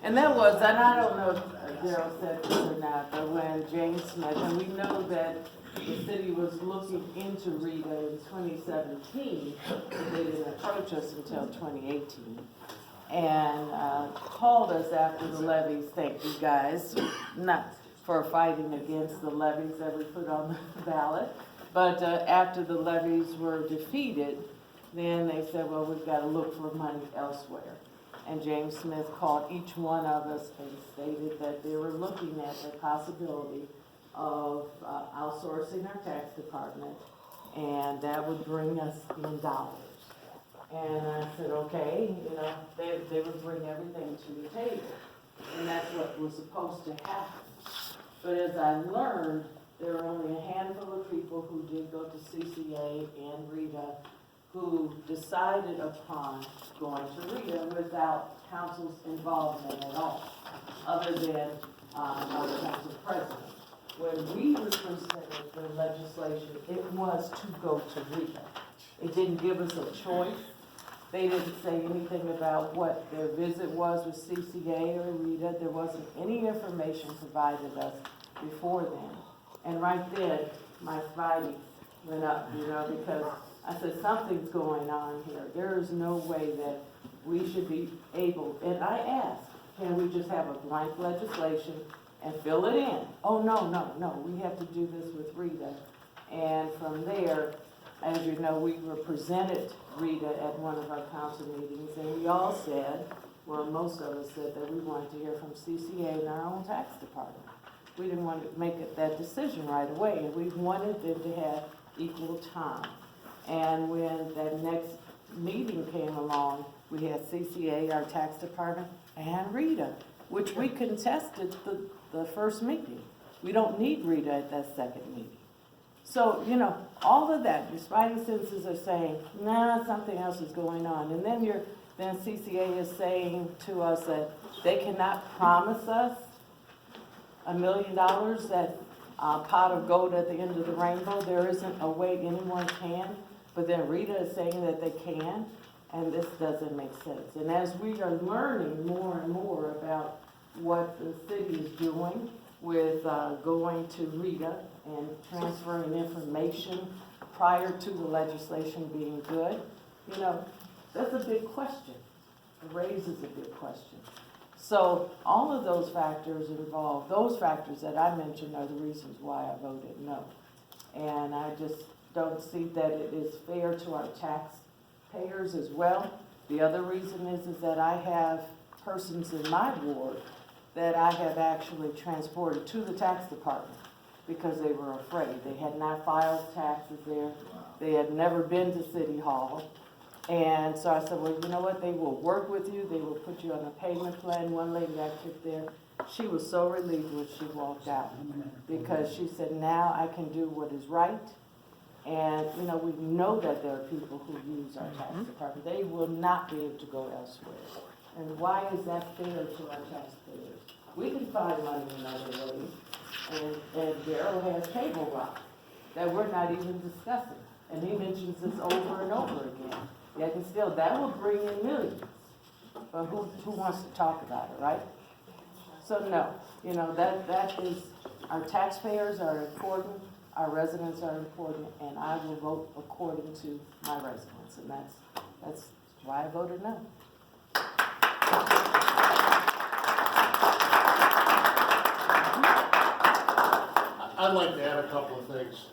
And that was, and I don't know if Daryl said this or not, but when James Smith, and we know that the city was looking into Rita in 2017, but they didn't approach us until 2018. And called us after the levies, thank you guys, not for fighting against the levies that we put on the ballot, but after the levies were defeated, then they said, well, we've got to look for money elsewhere. And James Smith called each one of us and stated that they were looking at the possibility of outsourcing our tax department, and that would bring us in dollars. And I said, okay, you know, they would bring everything to the table, and that's what was supposed to happen. But as I learned, there were only a handful of people who did go to CCA and Rita who decided upon going to Rita without council's involvement at all, other than our council president. When we were presented the legislation, it was to go to Rita. It didn't give us a choice. They didn't say anything about what their visit was with CCA or Rita. There wasn't any information provided us before then. And right then, my spidey went up, you know, because I said, something's going on here. There is no way that we should be able, and I asked, can we just have a blank legislation and fill it in? Oh, no, we have to do this with Rita. And from there, as you know, we were presented Rita at one of our council meetings, and we all said, well, most of us said that we wanted to hear from CCA and our own tax department. We didn't want to make that decision right away, and we wanted them to have equal time. And when that next meeting came along, we had CCA, our tax department, and Rita, which we contested the first meeting. We don't need Rita at that second meeting. So, you know, all of that, your spidey senses are saying, nah, something else is going on. And then CCA is saying to us that they cannot promise us $1 million, that pot of gold at the end of the rainbow. There isn't a way anyone can. But then Rita is saying that they can, and this doesn't make sense. And as we are learning more and more about what the city is doing with going to Rita and transferring information prior to the legislation being good, you know, that's a big question. It raises a big question. So all of those factors involved, those factors that I mentioned are the reasons why I voted no. And I just don't see that it is fair to our taxpayers as well. The other reason is that I have persons in my ward that I have actually transported to the tax department because they were afraid. They had not filed taxes there. They had never been to City Hall. And so I said, well, you know what? They will work with you. They will put you on a payment plan. One lady I took there, she was so relieved when she walked out because she said, now I can do what is right. And, you know, we know that there are people who use our tax department. They will not be able to go elsewhere. And why is that fair to our taxpayers? We can find money in other ways. And Daryl has Table Rock that we're not even discussing. And he mentions this over and over again. Yet and still, that will bring in millions. But who wants to talk about it, right? So no, you know, that is, our taxpayers are important. Our residents are important, and I will vote according to my residents, and that's why I voted no. I'd like to add a couple of things.